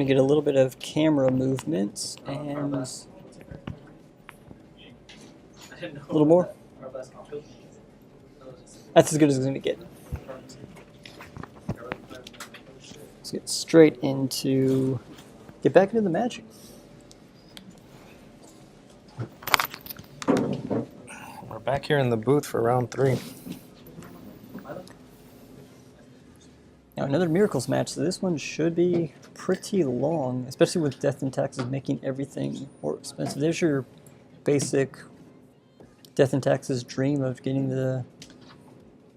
to get a little bit of camera movement and a little more. That's as good as it's going to get. Let's get straight into, get back into the magic. We're back here in the booth for round 3. Now another Miracles match, so this one should be pretty long, especially with Death and Taxes making everything more expensive. There's your basic Death and Taxes dream of getting the...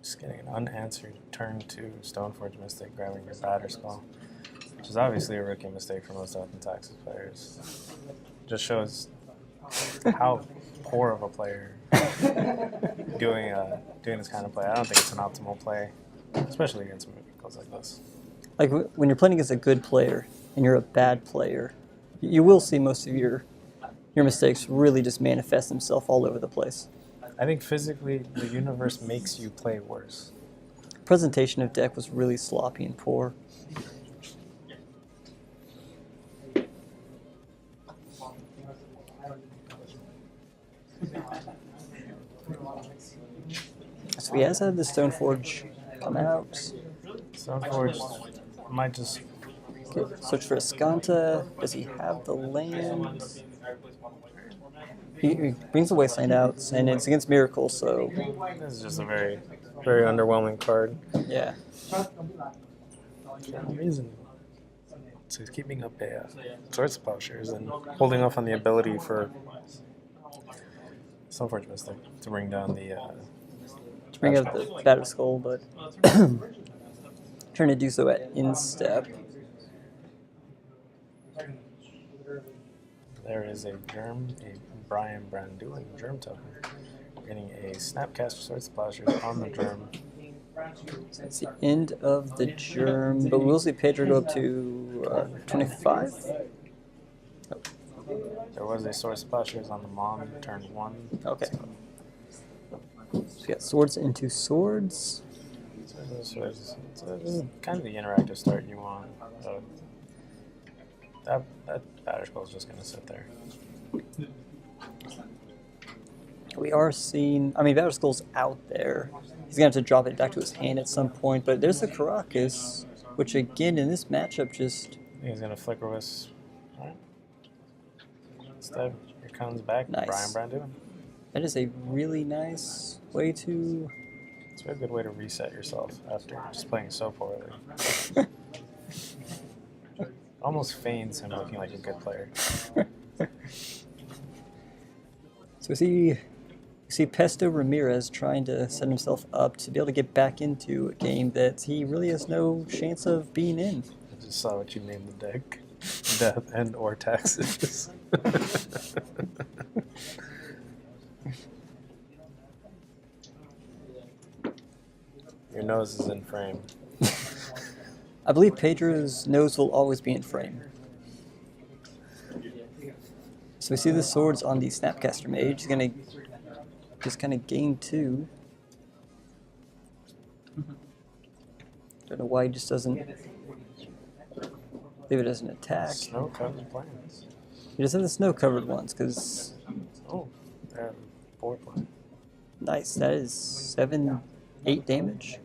Just getting an unanswered turn 2 Stoneforge Mystic, grabbing your Batter Skull, which is obviously a rookie mistake for most Death and Taxes players. Just shows how poor of a player doing this kind of play. I don't think it's an optimal play, especially against miracles like this. Like when you're playing against a good player and you're a bad player, you will see most of your mistakes really just manifest themselves all over the place. I think physically the universe makes you play worse. Presentation of deck was really sloppy and poor. So he has had the Stoneforge come out. Stoneforge might just... Search for Escanta. Does he have the land? He brings the Wasteland out, and it's against Miracle, so... This is just a very, very underwhelming card. Yeah. For no reason. So he's keeping up a Swords to Plowshares and holding off on the ability for Stoneforge Mystic to bring down the... to bring out the Batter Skull, but trying to do so at instep. There is a Brian Branduin Germ token. Getting a Snapcaster Swords to Plowshares on the Germ. So that's the end of the Germ, but we'll see Pedro go up to 25. Oh. There was a Swords to Plowshares on the Mom, turn 1. Okay. So we got Swords into Swords. This is kind of the interactive start you want. That Batter Skull is just going to sit there. We are seeing, I mean, Batter Skull's out there. He's going to have to drop it back to his hand at some point, but there's the Caracas, which again in this matchup just... He's going to Flicker Wisp. All right. Instead, here comes back Nice. Brian Branduin. That is a really nice way to... It's a very good way to reset yourself after just playing so poorly. Almost feigns him looking like a good player. So we see Pesto Ramirez trying to set himself up to be able to get back into a game that he really has no chance of being in. I just saw what you named the deck. Death and or Taxes. Your nose is in frame. I believe Pedro's nose will always be in frame. So we see the swords on the Snapcaster Mage. He's going to just kind of gain 2. Don't know why he just doesn't leave it as an attack. Snow-covered plants. He does have the snow-covered ones, because... Oh, they're 4 plants. Nice, that is 7, 8 damage.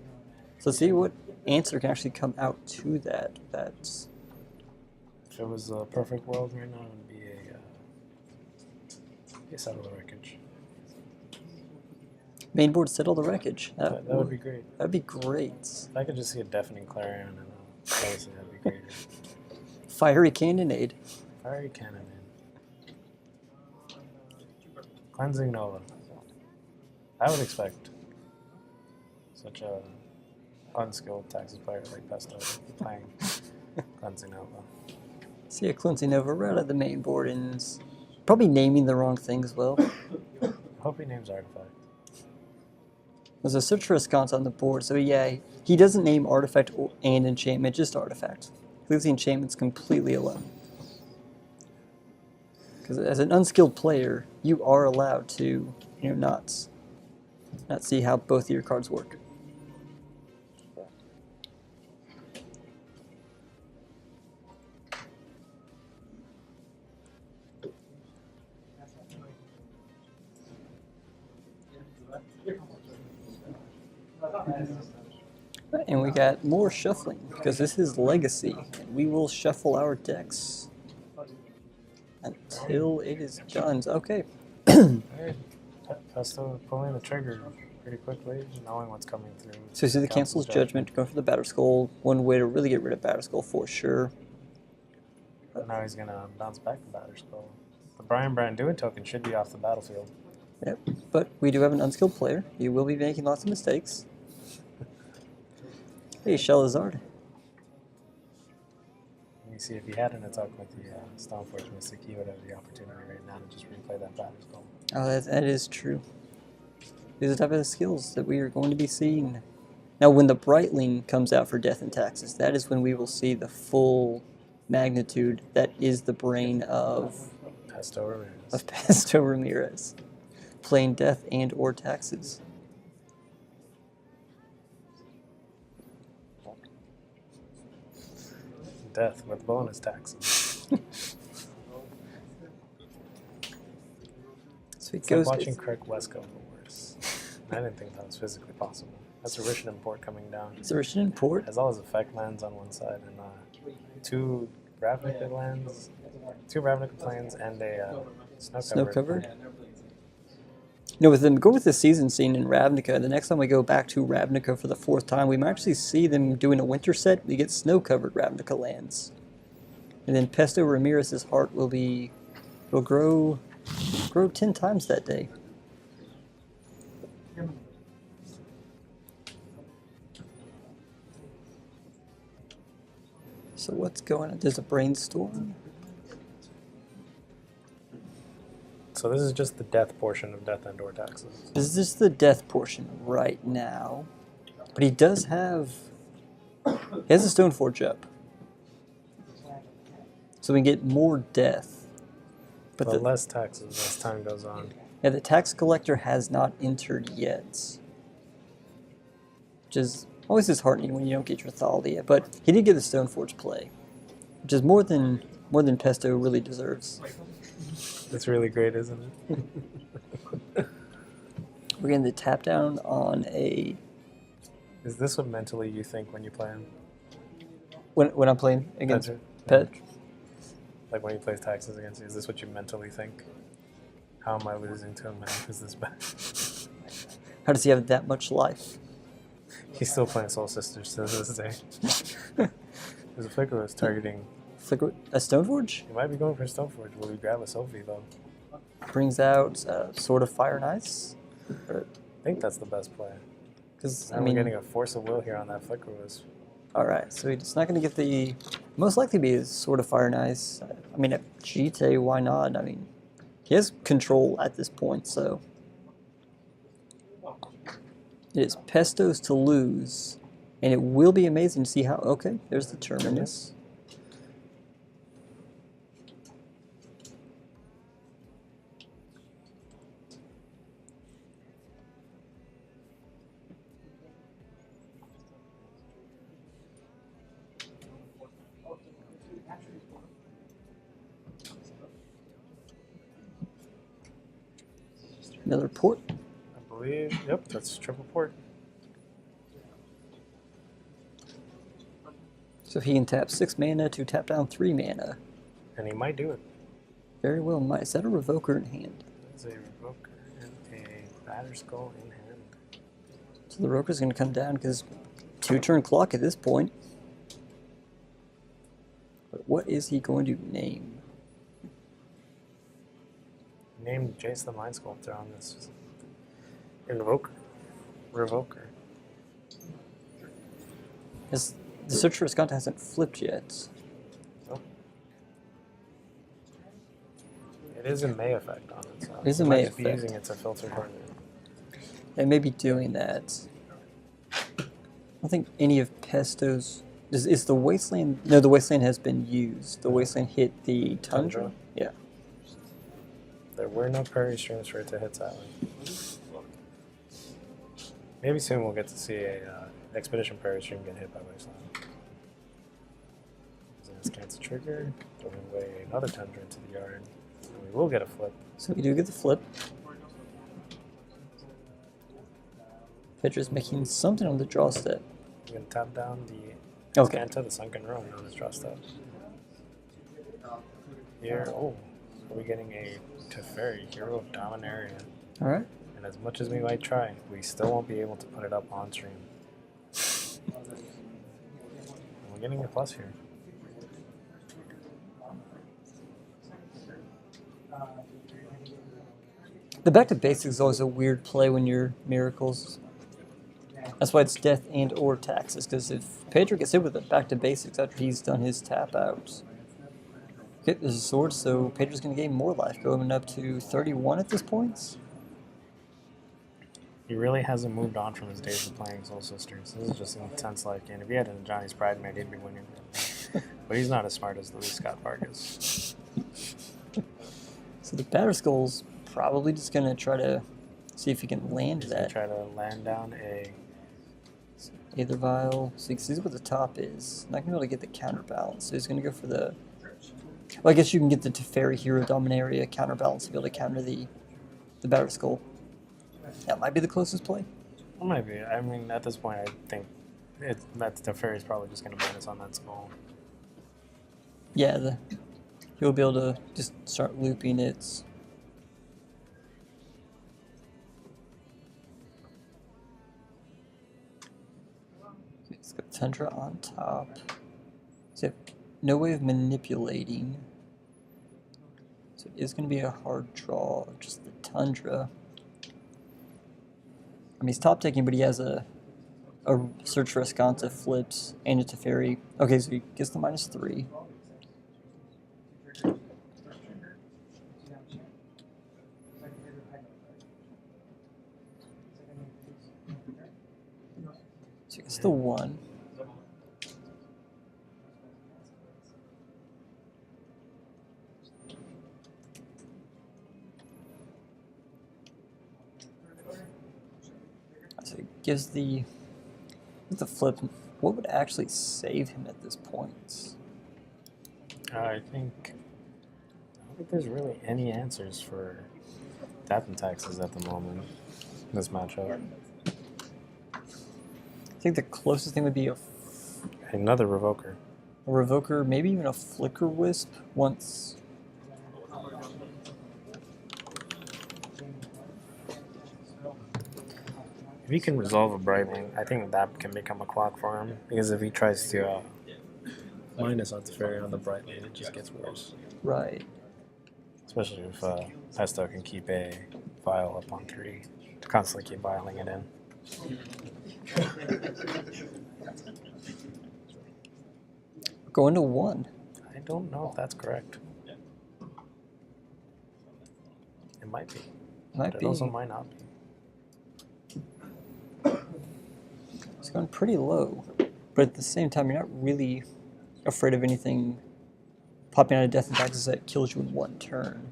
So let's see what answer can actually come out to that. That's... If it was a perfect world right now, it would be a Settle the Wreckage. Main board Settle the Wreckage. That would be great. That would be great. If I could just see a Deafening Clarion, and obviously that'd be great. Fiery Cannonade. Fiery Cannonade. Cleansing Nova. I would expect such a unskilled Taxes player like Pesto playing Cleansing Nova. See a Cleansing Nova right at the main board and is probably naming the wrong thing as well. I hope he names Artifact. There's a Search for Escanta on the board, so yeah, he doesn't name Artifact and Enchantment, just Artifact. He leaves the enchantments completely alone. Because as an unskilled player, you are allowed to, not see how both of your cards work. And we got more shuffling because this is Legacy, and we will shuffle our decks until it is done. Okay. Alright. Pesto pulling the trigger pretty quickly, knowing what's coming through. So you see the Council's Judgment, going for the Batterskull. One way to really get rid of Batterskull for sure. But now he's gonna bounce back the Batterskull. The Brian Branduin token should be off the battlefield. Yep, but we do have an unskilled player. He will be making lots of mistakes. Hey, Shelazard. Let me see, if he had an attack with the Stoneforge Mystic, he would have the opportunity right now to just replay that Batterskull. Oh, that is true. These are the type of skills that we are going to be seeing. Now, when the Brightling comes out for Death and Taxes, that is when we will see the full magnitude that is the brain of Pesto Ramirez. Playing Death and or Taxes. Death with bonus taxes. So It's like watching Craig Weslaco, but worse. I didn't think that was physically possible. That's a Rishin import coming down. It's a Rishin import. Has all his effect lands on one side and 2 Ravnica lands, 2 Ravnica planes, and a snow cover. No, with them go with the season scene in Ravnica. The next time we go back to Ravnica for the 4th time, we might actually see them doing a winter set. We get snow-covered Ravnica lands, and then Pesto Ramirez's heart will grow 10 times that day. So what's going on? There's a brainstorm. So this is just the death portion of Death and or Taxes. This is just the death portion right now. But he does have... He has a Stoneforge up. So we can get more death. But less taxes as time goes on. Yeah, the tax collector has not entered yet. Which is always disheartening when you don't get your Thalia. But he did get the Stoneforge play. Which is more than Pesto really deserves. It's really great, isn't it? We're getting the tap down on a... Is this what mentally you think when you play him? When I'm playing against Pet? Like when he plays taxes against you, is this what you mentally think? How am I losing to him, man? Is this bad? How does he have that much life? He's still playing Soul Sisters to this day. There's a flicker was targeting... Flicker, a Stoneforge? He might be going for a Stoneforge. Will he grab a Sophie, though? Brings out Sword of Fire and Ice. I think that's the best play. Because we're getting a Force of Will here on that flicker was. Alright, so he's not going to get the... Most likely be his Sword of Fire and Ice. I mean, at Jite, why not? I mean, he has control at this point, so... It is Pesto's to lose. And it will be amazing to see how... Okay, there's the Terminus. Another port. I believe, yep, that's triple port. So he can tap 6 mana to tap down 3 mana. And he might do it. Very well might. Is that a Revoker in hand? There's a Revoker and a Batterskull in hand. So the Revoker's going to come down because 2-turn clock at this point. But what is he going to name? Named Jace the Mind Sculptor on this. Invoker. Revoker. The Search for Escanta hasn't flipped yet. Oh. It is a May effect on it, so it is a May effect. Be using it to filter further. They may be doing that. I don't think any of Pesto's... Is the Wasteland... No, the Wasteland has been used. The Wasteland hit the Tundra? Yeah. There were no prairie streams for it to hit Silent. Maybe soon we'll get to see a Expedition prairie stream get hit by Wasteland. Let's cancel trigger, throwing away another Tundra into the yard, and we will get a flip. So we do get the flip. Pedra's making something on the draw step. I'm going to tap down the Okay. Scanta, the Sunken Ruin on his draw step. Here, oh, are we getting a Teferi, Hero of Dominaria? Alright. And as much as we might try, we still won't be able to put it up on stream. We're getting a plus here. The back to basics is always a weird play when you're Miracles. That's why it's death and or taxes, because if Pedro gets hit with a back to basics after he's done his tap out. Okay, there's a sword, so Pedro's going to gain more life, going up to 31 at this point. He really hasn't moved on from his days of playing Soul Sisters. This is just an intense life game. If he had a Johnny's Pride mate, he'd be winning. But he's not as smart as Luis Scott Vargas. So the Batterskull's probably just going to try to see if he can land He's that. gonna try to land down a... Aether Vial. So you can see what the top is. Not going to be able to get the counterbalance. So he's going to go for the... Well, I guess you can get the Teferi Hero Dominaria counterbalance to be able to counter the Batterskull. That might be the closest play. It might be. I mean, at this point, I think that Teferi's probably just going to minus on that skull. Yeah, he'll be able to just start looping it. Okay, let's go Tundra on top. So no way of manipulating. So it is going to be a hard draw, just the Tundra. I mean, he's top taking, but he has a search for Escanta, flips, and a Teferi. Okay, so he gets the -3. So he gets the 1. So it gives the flip. What would actually save him at this point? I don't think there's really any answers for tap and taxes at the moment. This matchup. I think the closest thing would be a Another Revoker. Revoker, maybe even a Flicker Wisp once. If he can resolve a Brightling, I think that can become a clock for him. Because if he tries to minus on Teferi on the Brightling, it just gets worse. Right. Especially if Pesto can keep a vial up on 3 to constantly keep vialing it in. Going to 1. I don't know if that's correct. It might be. Might But be. it also might not be. It's going pretty low. But at the same time, you're not really afraid of anything popping out of Death and Taxes that kills you in 1 turn.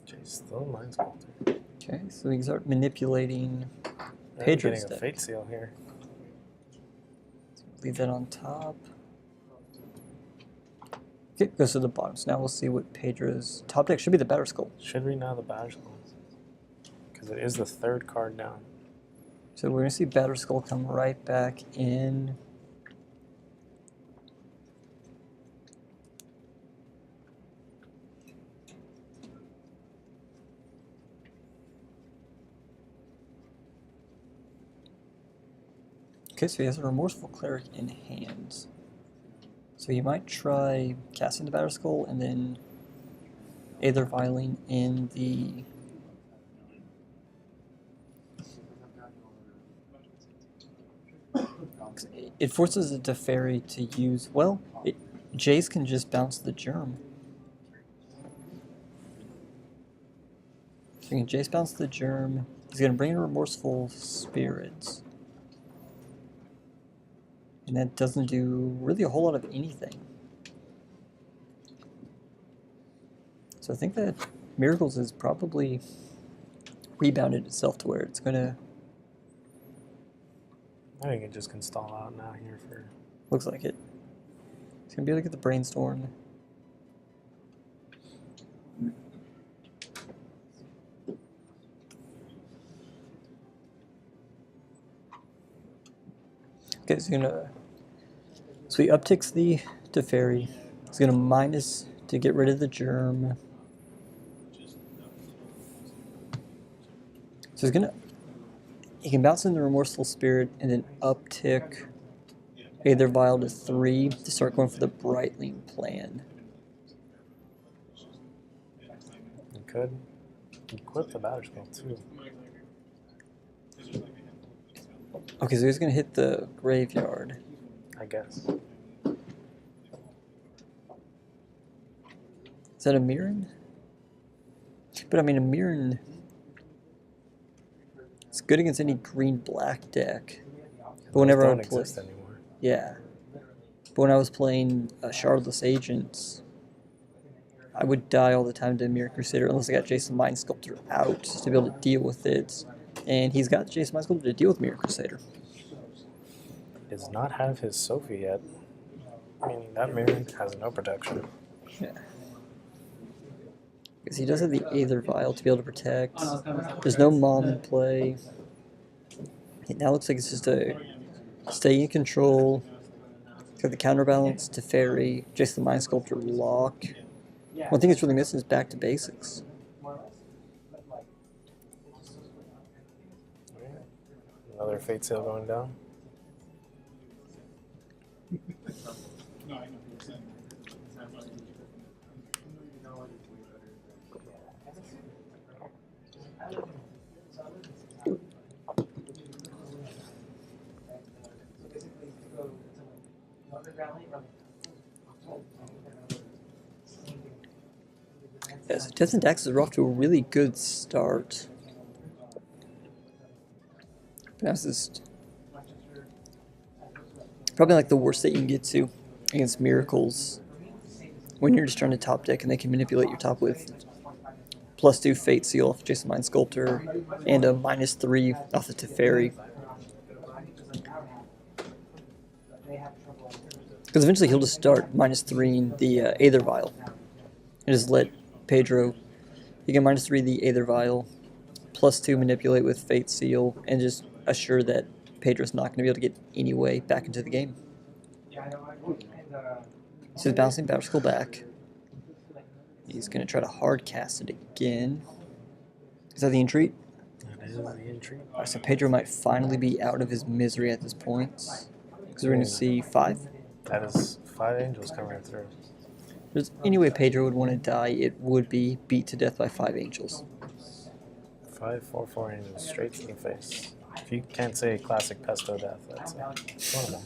Jeez, still mine's bolted. Okay, so we can start manipulating We're Pedro's getting a deck. Fate Seal here. Leave that on top. Okay, goes to the bottom. So now we'll see what Pedro's top deck should be. The Batterskull. Should we now the Batterskull? Because it is the 3rd card down. So we're gonna see Batterskull come right back in. Okay, so he has a Remorseful Cleric in hand. So he might try casting the Batterskull and then Aether Vialing in the... It forces the Teferi to use... Well, Jace can just bounce the Germ. So you can Jace bounce the Germ. He's going to bring in Remorseful Spirits. And that doesn't do really a whole lot of anything. So I think that Miracles has probably rebounded itself to where it's gonna... I think it just can stall out now here for... Looks like it. It's gonna be able to get the Brainstorm. Okay, so so he upticks the Teferi. He's gonna minus to get rid of the germ. So he can bounce in the Remorseful Spirit and then uptick Aether Vial to 3 to start going for the Brightling plan. You could equip the Batter Skull too. Okay, so he's gonna hit the graveyard. I guess. Is that a Mirrodin? But I mean, a Mirrodin, it's good against any green-black deck. But whenever Those don't I play, exist anymore. yeah. But when I was playing Shardless Agents, I would die all the time to Mirror Crusader unless I got Jason Mind Sculptor out to be able to deal with it. And he's got Jason Mind Sculptor to deal with Mirror Crusader. He does not have his Sophie yet. Meaning that Mirror has no protection. Yeah. Because he does have the Aether Vial to be able to protect. There's no Mom in play. It now looks like it's just a stay in control. It's got the counterbalance to Fairy, Jason the Mind Sculptor lock. One thing it's really missing is back to basics. Another Fate Seal going down. Yeah, so Death and Taxes are off to a really good start. That's just probably like the worst that you can get to against Miracles when you're just trying to top deck and they can manipulate your top with +2 Fate Seal off Jason Mind Sculptor and a -3 off the Teferi. Because eventually he'll just start -3ing the Aether Vial and just let Pedro, he can -3 the Aether Vial, +2 manipulate with Fate Seal, and just assure that Pedro's not going to be able to get any way back into the game. So he's bouncing Batter Skull back. He's going to try to hard cast it again. Is that the entreat? That is the entreat. Alright, so Pedro might finally be out of his misery at this point. Because we're going to see 5. That is 5 angels coming through. If there's any way Pedro would want to die, it would be beat to death by 5 angels. 5 4 angels straight to the face. If you can't say classic pesto death, that's one of them.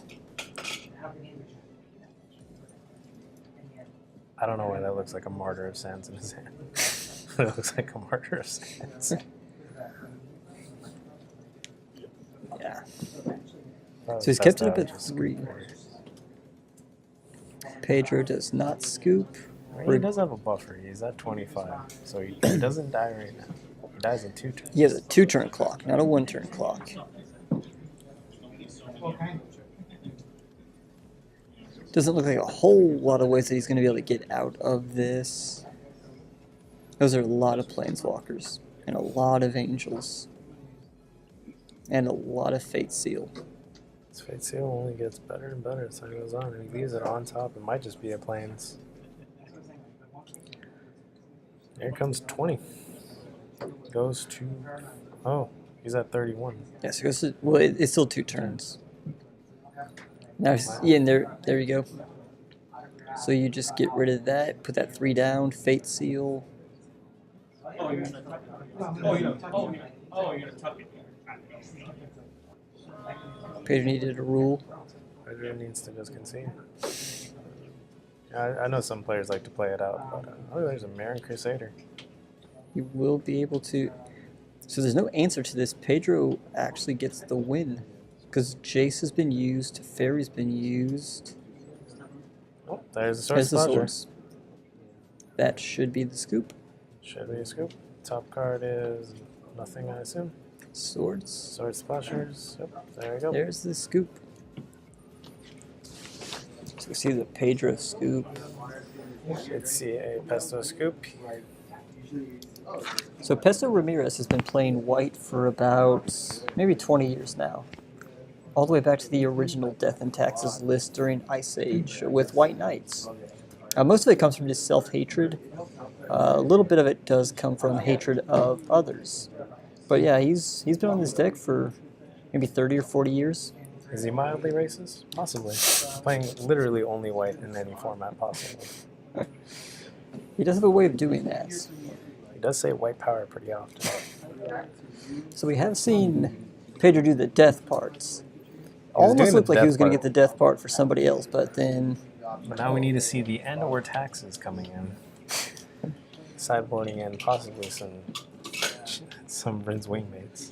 I don't know why that looks like a Martyr of Sands in his hand. It looks like a Martyr of Sands. Yeah. So he's kept it up at 3. Pedro does not scoop. He does have a buffer. He's at 25, so he doesn't die right now. He dies in 2 turns. He has a 2-turn clock, not a 1-turn clock. Doesn't look like a whole lot of ways that he's going to be able to get out of this. Those are a lot of Planeswalkers, and a lot of Angels, and a lot of Fate Seal. This Fate Seal only gets better and better as time goes on, and he leaves it on top. It might just be a Plains. Here comes 20. Goes to... Oh, he's at 31. Yeah, so it goes to, well, it's still 2 turns. Now, yeah, and there you go. So you just get rid of that, put that 3 down, Fate Seal. Pedro needed a rule. Pedro needs to just concede. I know some players like to play it out, but oh, there's a Mirrodin Crusader. You will be able to... So there's no answer to this. Pedro actually gets the win. Because Jace has been used, Fairy's been used. Oh, there's the There's the Sword swords. That should be the scoop. Should be a scoop. Top card is nothing, I assume. Swords. Sword Splashers. Yep, there we go. There's the scoop. So we see the Pedro scoop. Let's see a Pesto scoop. So Pesto Ramirez has been playing white for about maybe 20 years now. all the way back to the original Death and Taxes list during Ice Age with White Knights. Most of it comes from just self-hatred. A little bit of it does come from hatred of others. But yeah, he's been on this deck for maybe 30 or 40 years. Is he mildly racist? Possibly. Playing literally only white in any format possible. He does have a way of doing that. He does say white power pretty often. So we have seen Pedro do the death parts. Almost doing looked the like he death was going to part. get the death part for somebody else, but then But now we need to see the end or taxes coming in. Sideboarding in possibly some Rin's wingmates.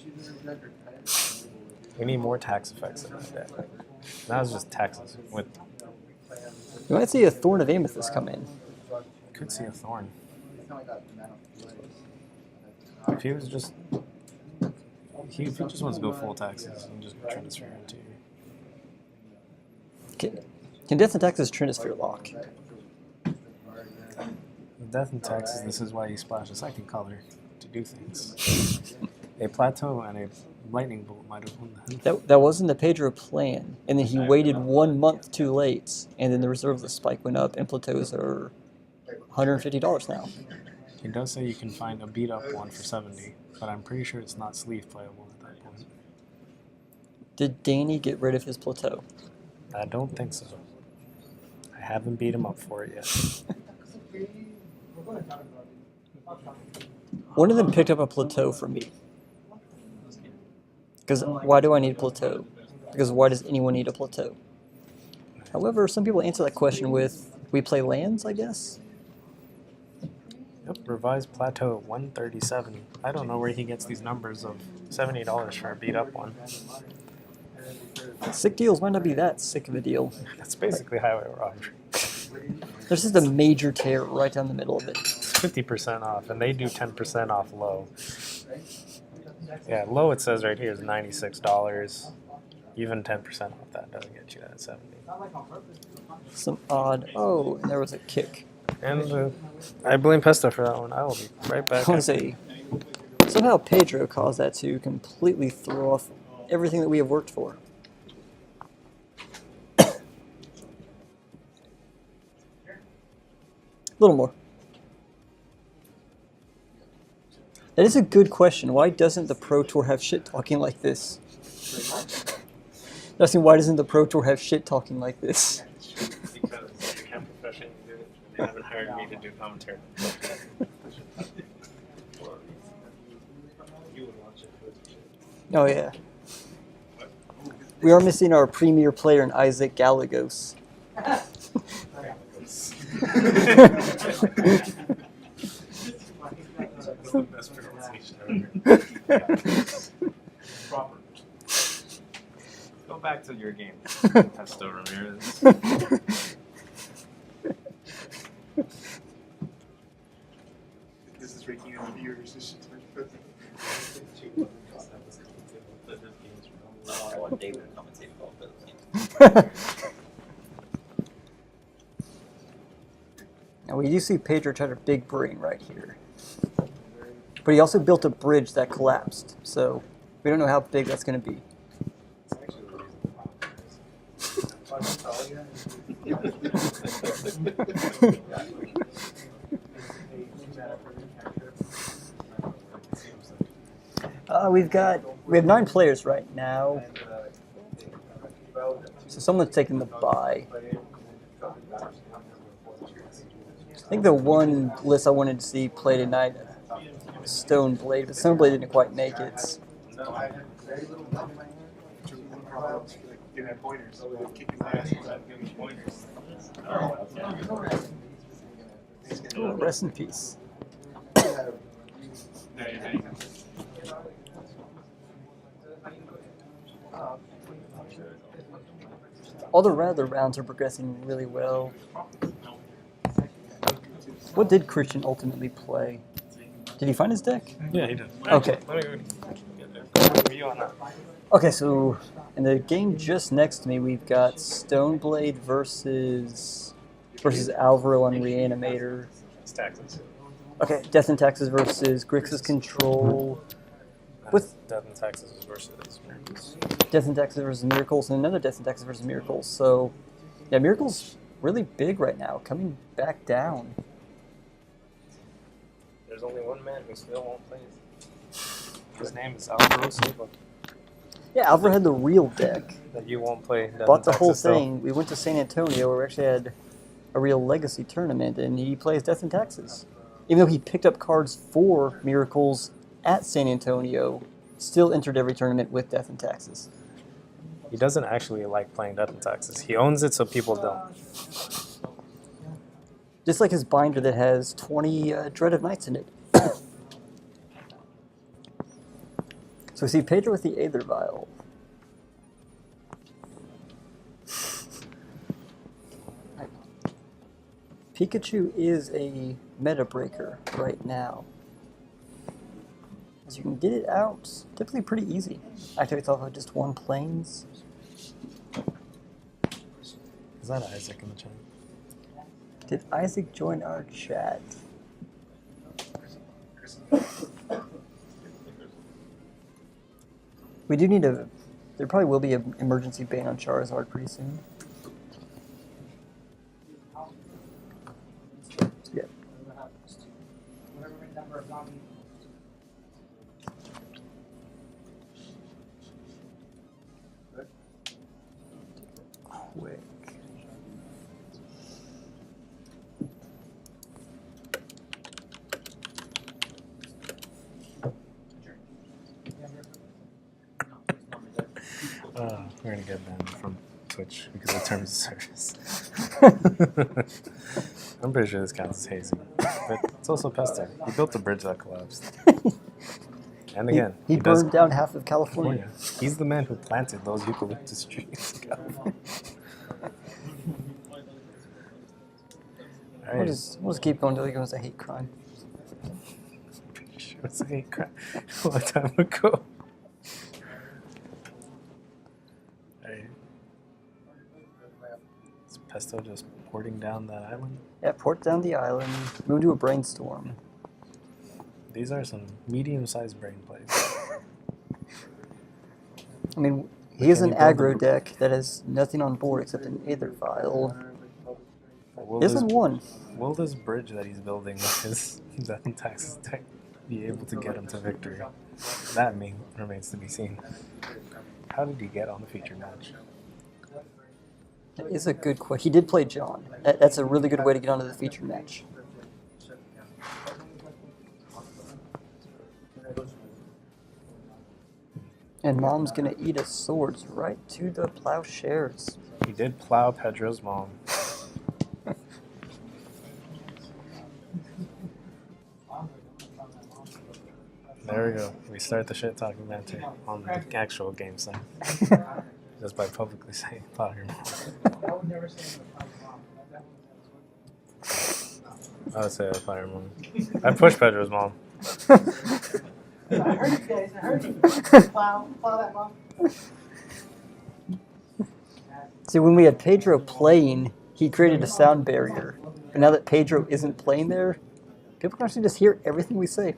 We need more tax effects in that deck. Now it's just taxes. With you might see a Thorn of Amethyst come in. could see a thorn. If he was just if he just wants to go full taxes and just transfer into Can Death and Taxes Trinisphere lock? with Death and Taxes, this is why you splash a second color to do things. A plateau and a lightning bolt might have won that. That wasn't the Pedro plan, and then he waited 1 month too late, and then the reserve list spike went up, and plateaus are $150 now. It does say you can find a beat up one for 70, but I'm pretty sure it's not sleeve playable at that point. Did Danny get rid of his plateau? I don't think so. I haven't beat him up for it yet. One of them picked up a plateau for me. Because why do I need a plateau? Because why does anyone need a plateau? However, some people answer that question with, we play lands, I guess? Yep, revised plateau at 137. I don't know where he gets these numbers of $70 for a beat up one. Sick deals might not be that sick of a deal. That's basically highway robbery. There's just a major tear right down the middle of it. It's 50% off, and they do 10% off low. Yeah, low it says right here is $96. Even 10% off that doesn't get you that 70. Some odd. Oh, and there was a kick. And I blame Pesto for that one. I will be right back. I want to say, somehow Pedro caused that to completely throw off everything that we have worked for. A little more. That is a good question. Why doesn't the Pro Tour have shit talking like this? Asking why doesn't the Pro Tour have shit talking like this? Because I can't professionally do it. They haven't hired me to do commentary. Oh yeah. We are missing our premier player in Isaac Gallegos. That's the best pronunciation ever. Proper. Go back to your game, Pesto Ramirez. This is raking in the viewers. This shit's Now we do see Pedro try to big brain right here. But he also built a bridge that collapsed, so we don't know how big that's going to be. We have 9 players right now. So someone's taking the bye. I think the one list I wanted to see play tonight, Stone Blade, but Stone Blade didn't quite make it. Oh, rest in peace. All the other rounds are progressing really well. What did Christian ultimately play? Did he find his deck? Yeah, he did. Okay. Let me get review on that. Okay, so in the game just next to me, we've got Stoneblade versus Alvaro on Reanimator. It's taxes. Okay, Death and Taxes versus Grixis Control. With Death and Taxes versus Miracles. Death and Taxes versus Miracles and another Death and Taxes versus Miracles. So, yeah, Miracles really big right now, coming back down. There's only one man who still won't play. His name is Alvaro Silva. Yeah, Alvaro had the real deck. That you won't play. Death Bought and the whole Taxes, though. thing. We went to San Antonio where we actually had a real legacy tournament, and he plays Death and Taxes. Even though he picked up cards for Miracles at San Antonio, still entered every tournament with Death and Taxes. He doesn't actually like playing Death and Taxes. He owns it so people don't. Just like his binder that has 20 Dread of Knights in it. So we see Pedro with the Aether Vial. Pikachu is a meta breaker right now. As you can get it out, typically pretty easy. Activates off of just one planes. Is that Isaac in the chat? Did Isaac join our chat? We do need a... There probably will be an emergency ban on Charizard pretty soon. Yeah. Quick. We're gonna get banned from Twitch because of terms of service. I'm pretty sure this counts as hazing, but it's also Pesto. He built the bridge that collapsed. And again, he does burned down half of California. He's the man who planted those eucalyptus trees. We'll just keep going until he goes to hate crime. Pretty sure it's a hate crime a long time ago. Is Pesto just porting down that island? Yeah, port down the island, move to a brainstorm. These are some medium-sized brain plays. I mean, he has Can an you build aggro a- deck that has nothing on board except an Aether Vial. Will He hasn't won. Will this bridge that he's building with his Death and Taxes deck be able to get him to victory? That remains to be seen. How did he get on the feature match? That is a good question. He did play John. That's a really good way to get onto the feature match. And Mom's gonna eat us swords right to the plowshares. He did plow Pedro's mom. There we go. We start the shit talking banter on the actual game side. Just by publicly saying plow your mom. I would say plow your mom. I pushed Pedro's mom. I heard you guys. I heard you. Plow that mom. See, when we had Pedro playing, he created a sound barrier. But now that Pedro isn't playing there, people can actually just hear everything we say.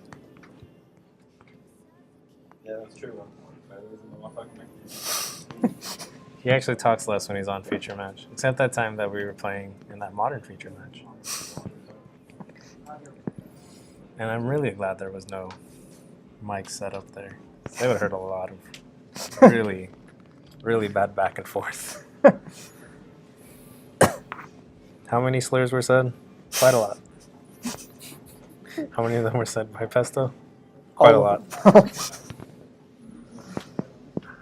Yeah, that's true. He actually talks less when he's on feature match. Except that time that we were playing in that modern feature match. And I'm really glad there was no mic set up there. They would have heard a lot of really, really bad back and forth. How many slurs were said? Quite a lot. How many of them were said by Pesto? Quite a lot.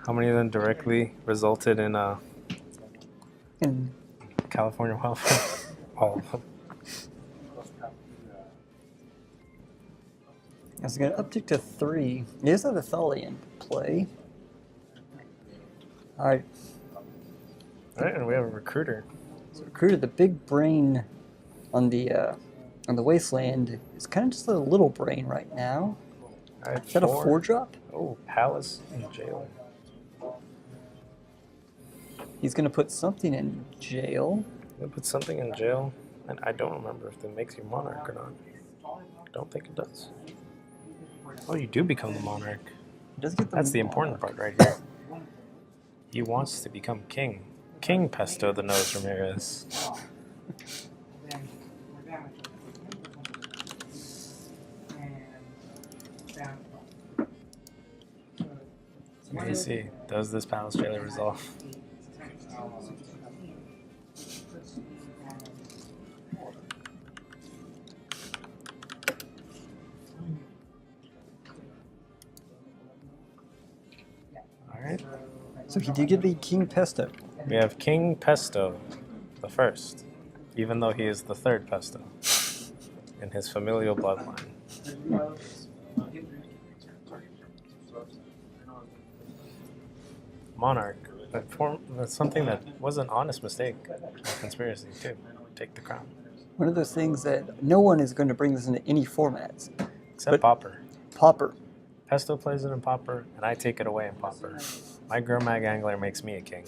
How many of them directly resulted in And California wildfire? All of them. I was going to uptick to 3. He does have a Thalian play. Alright, Alright, and we have a recruiter. so recruited the big brain on the wasteland. It's kind of just a little brain right now. Alright, Is that a 4-drop? Oh, Palace in jail. He's going to put something in jail. They put something in jail, and I don't remember if it makes you monarch or not. Don't think it does. Oh, you do become the monarch. He does get That's the important part right here. He wants to become king. King Pesto the Nose Ramirez. Let me see. Does this Palace Jailer resolve? Alright. So he did get the King Pesto. We have King Pesto the first, even though he is the third Pesto in his familial bloodline. Monarch. That's something that was an honest mistake. A conspiracy, too. Take the crown. One of those things that no one is going to bring this into any formats. Except But- Pauper. Pauper. Pesto plays it in Pauper, and I take it away in Pauper. My Gromag Angler makes me a king.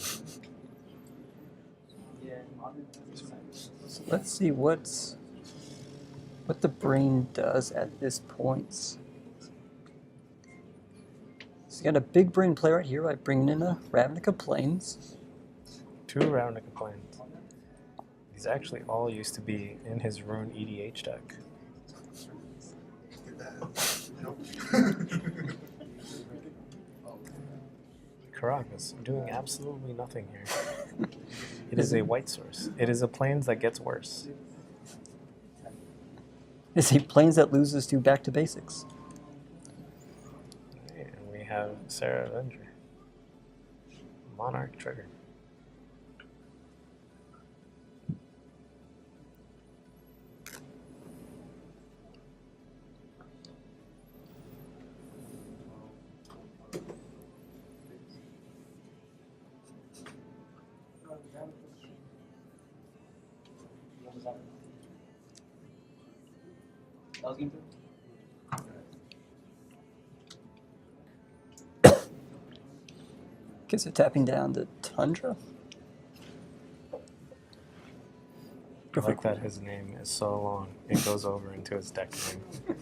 So let's see what the brain does at this point. So you got a big brain play right here by bringing in a Ravnica Plains. 2 Ravnica Plains. These actually all used to be in his Rune EDH deck. Karak is doing absolutely nothing here. It is a white source. It is a Plains that gets worse. It's a Plains that loses to back to basics. And we have Sarah Avenger. Monarch triggered. Guess they're tapping down the Tundra. I like that his name is so long, it goes over into his deck name.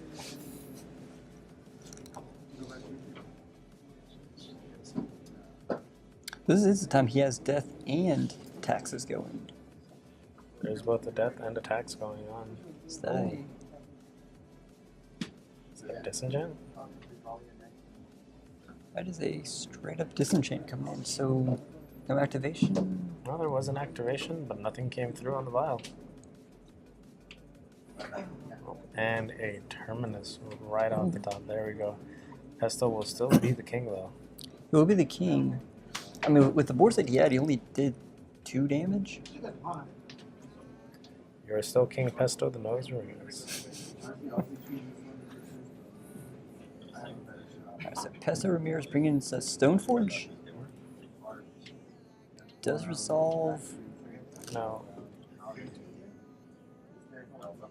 This is the time he has death and taxes going. There's both a death and a tax going on. Is that a Is that a disenchant? that is a straight up disenchant coming in, so no activation. Well, there was an activation, but nothing came through on the vial. And a Terminus right off the top. There we go. Pesto will still be the king, though. He will be the king. I mean, with the boards that he had, he only did 2 damage. You're still King Pesto the Nose Ramirez. Alright, so Pesto Ramirez bringing in a Stoneforge. Does resolve. Now,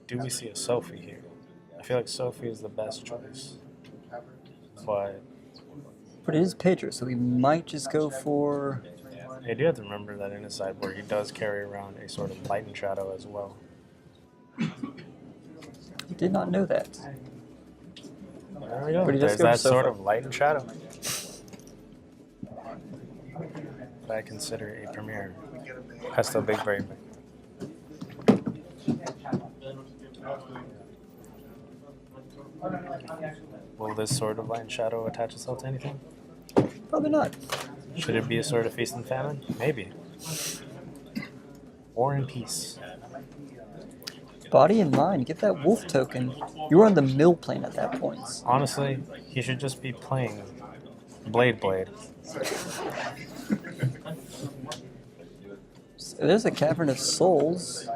do we see a Sophie here? I feel like Sophie is the best choice. But But it is Pedro, so we might just go for. you do have to remember that in his sideboard, he does carry around a sort of light and shadow as well. Did not know that. There we go. But he does There's go for that sort Sofa. of light and shadow. That I consider a premier. Pesto Big Brain. Will this Sword of Light and Shadow attach itself to anything? Probably not. Should it be a Sword of Feast and Famine? Maybe. War and Peace. Body and mind, get that wolf token. You were on the mill plane at that point. Honestly, he should just be playing Blade. So there's a Cavern of Souls.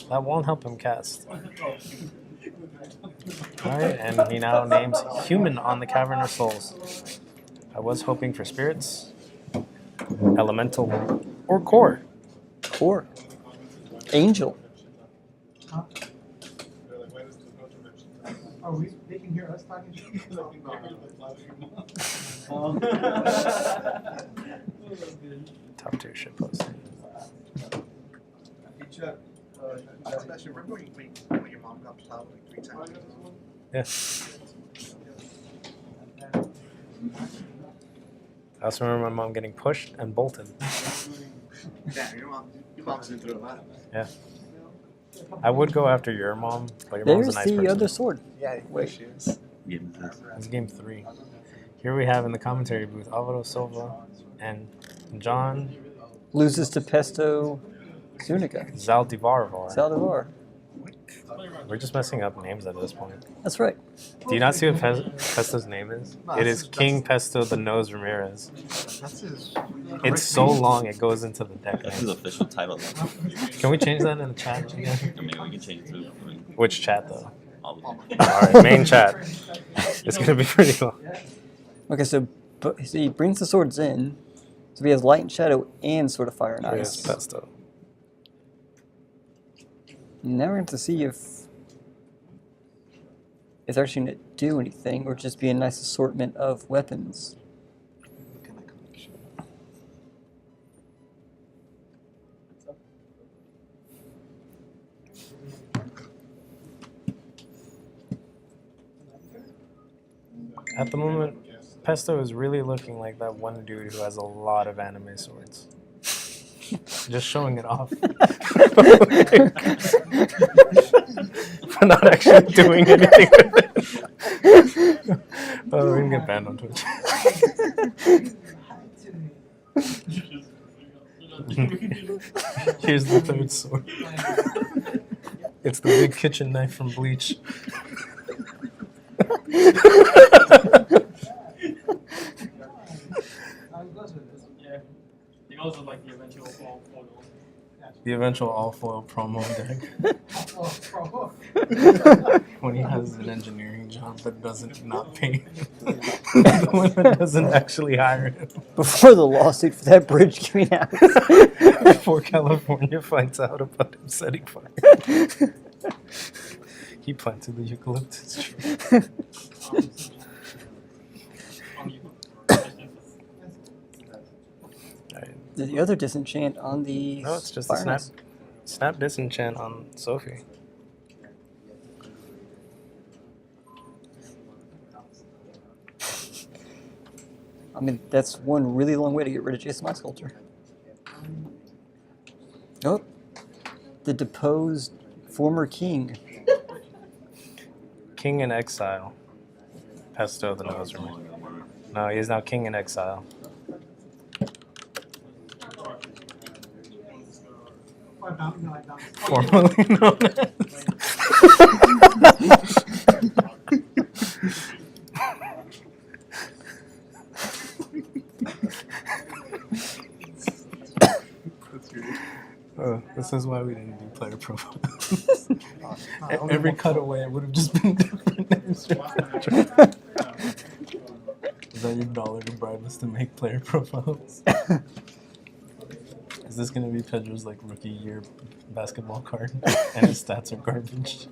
That won't help him cast. Alright, and he now names Human on the Cavern of Souls. I was hoping for Spirits, Elemental, or Core. Core. Angel. Are we? They can hear us talking. Top tier shitpost. Hey Chuck, Sebastian, remember when your mom got plowed like 3 times? Yeah. I also remember my mom getting pushed and bolted. Damn, your mom's been through a lot. Yeah. I would go after your mom, but your mom's a There's nice the person. other sword. Yeah, Wait. she is. It's game 3. Here we have in the commentary booth Alvaro Silva and John Loses to Pesto Zuniga. Zaldivar. Saldivar. We're just messing up names at this point. That's right. Do you not see what Pesto's name is? No, It is that's- King Pesto the Nose Ramirez. That's his. It's so long it goes into the deck That's his names. official title. Can we change that in the chat again? I mean, we can change it too. I mean, Which chat though? all of them. Alright, main chat. It's gonna be pretty long. Okay, so he brings the swords in. So he has Light and Shadow and Sword of Fire and Here's Ice. Pesto. Now we're going to see if they're actually going to do anything or just be a nice assortment of weapons. At the moment, Pesto is really looking like that one dude who has a lot of anime swords. Just showing it off. But not actually doing anything with it. Oh, we're gonna get banned on Twitch. Here's the third sword. It's the big kitchen knife from Bleach. He also like the eventual fall photo. The eventual all-foil promo deck. When he has an engineering job that doesn't not pay him. The one that doesn't actually hire him. Before the lawsuit for that bridge coming out. Before California finds out about him setting fire. He planted the eucalyptus tree. The other disenchant on the No, it's just a Fire snap. Knights. Snap disenchant on Sophie. I mean, that's one really long way to get rid of Jason My Sculptor. Oh, the deposed former king. King in exile. Pesto the Nose Ramirez. No, he is now king in exile. Formerly known as. This is why we didn't do player profiles. Every cutaway would have just been different names. Is that your dollar to bribe us to make player profiles? Is this gonna be Pedro's like rookie year basketball card, and his stats are garbage?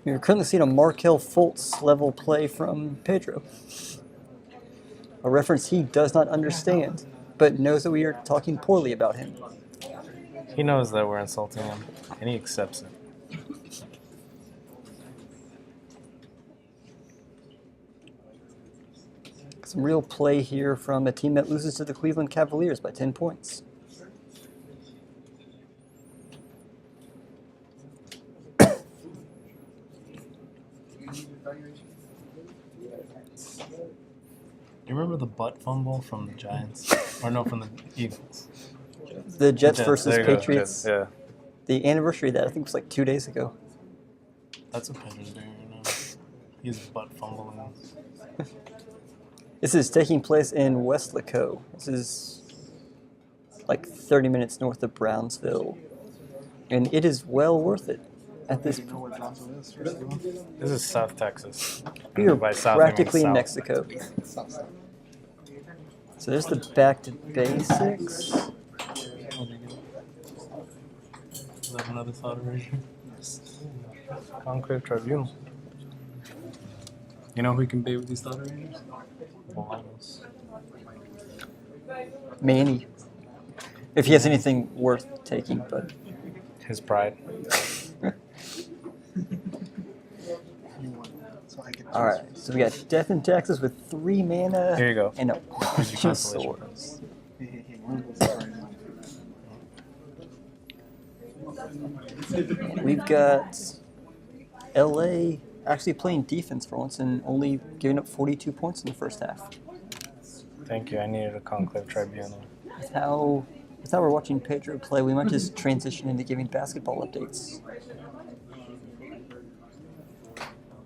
You're currently seeing a Markel Fultz level play from Pedro. A reference he does not understand, but knows that we are talking poorly about him. He knows that we're insulting him, and he accepts it. Some real play here from a team that loses to the Cleveland Cavaliers by 10 points. You remember the butt fumble from the Giants? Or no, from the Eagles? The Jets Jets, versus there you go, Patriots. Jets, yeah. The anniversary of that, I think, was like 2 days ago. That's what Pedro's doing right now. He's butt fumbling. This is taking place in Weslaco. This is like 30 minutes north of Brownsville. And it is well worth it at this point. This is South Texas. We are By South, I mean practically in South. Mexico. So there's the back to basics. Is that another thought eraser? Conclave Tribunal. You know who we can bait with these thought erasers? Bottles. Manny. If he has anything worth taking, but His pride. So I can All right, so we got Death and Taxes with 3 mana. Here you go. And a Here's your bunch of constellation. swords. Hey, one of those cards. And we've got LA actually playing defense for once and only giving up 42 points in the first half. Thank you. I needed a conclave tribunal. With how we're watching Pedro play, we might just transition into giving basketball updates.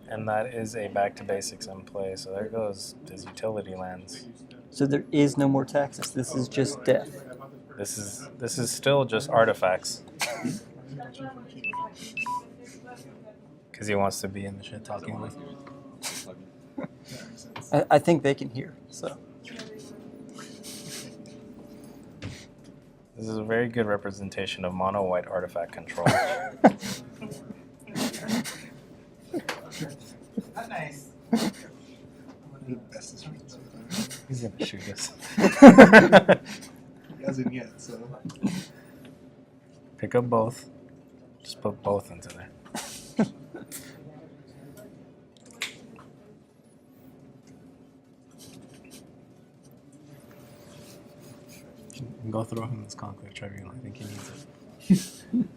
And that is a back to basics in play. So there goes his utility lands. So there is no more taxes. This is just death. This is still just artifacts. Because he wants to be in the shit talking with you. I think they can hear. So This is a very good representation of mono white artifact control. Not nice. The bestest read so far. He's gonna shoot us. He hasn't yet, so. Pick up both. Just put both into there. Go throw him this conclave tribunal. I think he needs it.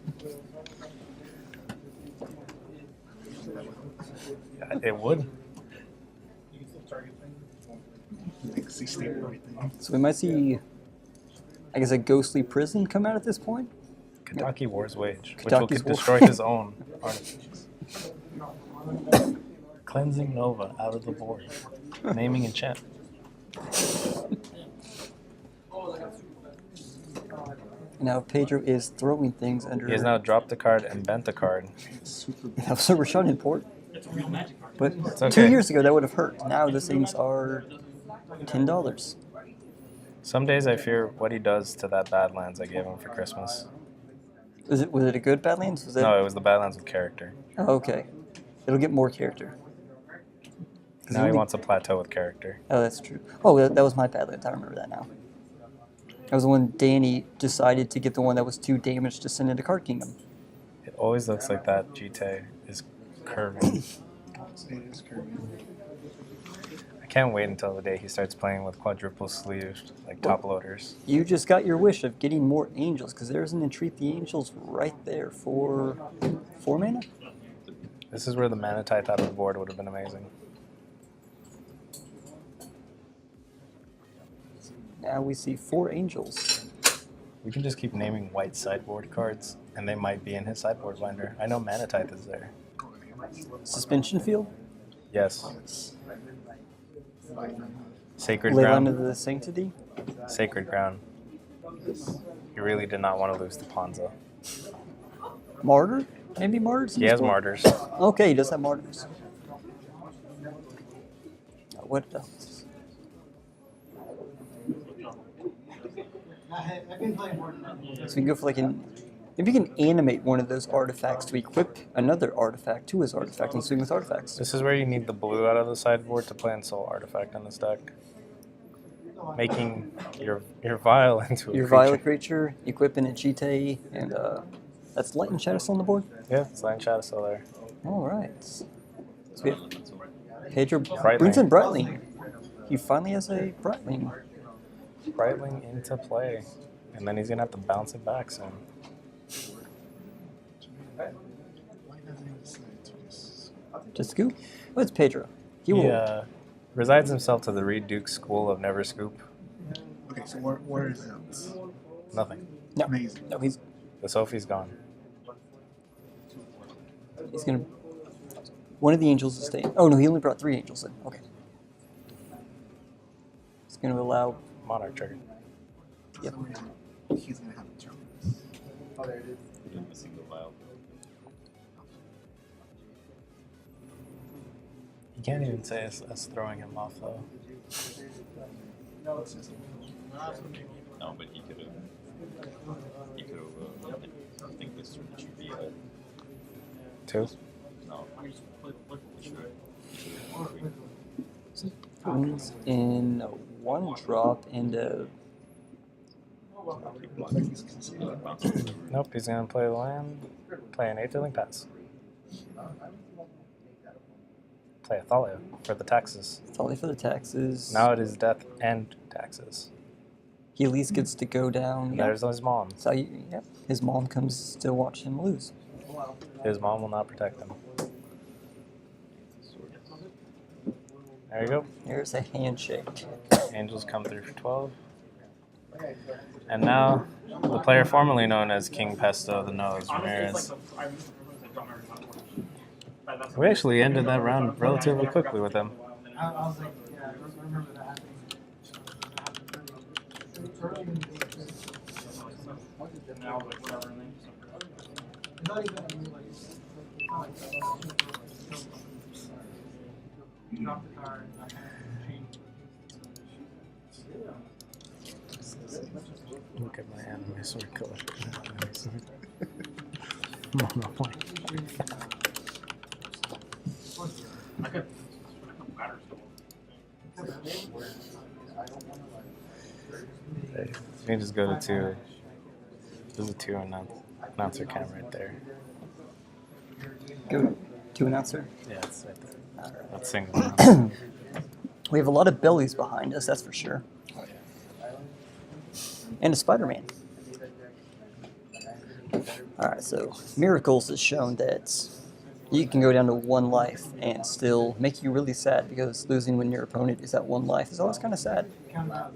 Yeah, it would. Like, see stable everything. we might see, I guess, a ghostly prison come out at this point. Kentucky War's Wage, which Kentucky's will War. destroy his own artifacts. Cleansing Nova out of the board. Naming enchant. Now Pedro is throwing things under. He has now dropped a card and bent a card. Super That was a Rashad import. It's a real magic card. But It's okay. 2 years ago that would have hurt. Now those things are $10. Some days I fear what he does to that Badlands I gave him for Christmas. Was it a good Badlands? Was it? No, it was the Badlands with character. Oh, okay. It'll get more character. Now he wants a plateau with character. Oh, that's true. Oh, that was my Badlands. I remember that now. That was when Danny decided to get the one that was too damaged to send into Card Kingdom. It always looks like that GT is curving. It is curving. I can't wait until the day he starts playing with quadruple sleeved, like top loaders. You just got your wish of getting more angels, because there's an Entreat the Angels right there for 4 mana. This is where the Manatite out of the board would have been amazing. Now we see 4 angels. We can just keep naming white sideboard cards, and they might be in his sideboard binder. I know Manatite is there. Suspension Field, Yes. Sacred Leyline Ground. of the Sanctity. Sacred Ground. You really did not want to lose to Ponza. Martyr? Maybe Martyrs? in He this has board? Martyrs. Okay, he does have Martyrs. What else? I've been playing more than that. So we can go for if you can animate one of those artifacts to equip another artifact to his artifact and swing with artifacts. This is where you need the blue out of the sideboard to play in Soul Artifact on this deck. Making your Vial into a Your creature. Violet creature, equipping a GT, and that's Light and Shadow still on the board? Yeah, it's Lion Shadow still there. Alright. So we have Pedro Brightling. brings in Brightling. He finally has a Brightling. Brightling into play. And then he's going to have to bounce it back soon. Why doesn't he decide to just. Just scoop? Oh, it's Pedro. He He will. resides himself to the Reed Duke School of Never Scoop. Okay, so where is it? Nothing. No, Amazing. no, he's The Sophie's gone. gonna. One of the angels is staying. Oh no, he only brought 3 angels in. Okay. He's gonna allow. Monarch trigger. Yep. He's gonna have a challenge. Oh, there it is. in a single vial. You can't even say us throwing him off, though. No, but he could have. I think this should be a 2? no. Brings in 1 drop and a. Nope, he's going to play land, play an 8-dealing pass. Play a Thalia for the taxes. Thalia for the taxes. Now it is death and taxes. He at least gets to go down. Yep. There's his mom. So yep, his mom comes to watch him lose. His mom will not protect him. There you go. Here's a handshake. Angels come through for 12. And now, the player formerly known as King Pesto, the Nose, Ramirez. We actually ended that round relatively quickly with him. I was like, yeah, I remember that happening. Early in the game, Now, like, whatever, and then it's not even like, it's not like that. Drop the card, and I kind of change. Look at my anime sword collection. Mono point. I could You can just go to 2. There's a 2 announcer cam right there. Go to announcer. Yeah, it's right there. Alright. That's single announcer. We have a lot of bellies behind us, that's for sure. Oh, yeah. And a Spider-Man. Alright, so Miracles has shown that you can go down to 1 life and still make you really sad because losing when your opponent is at 1 life is always kind of sad. Count out.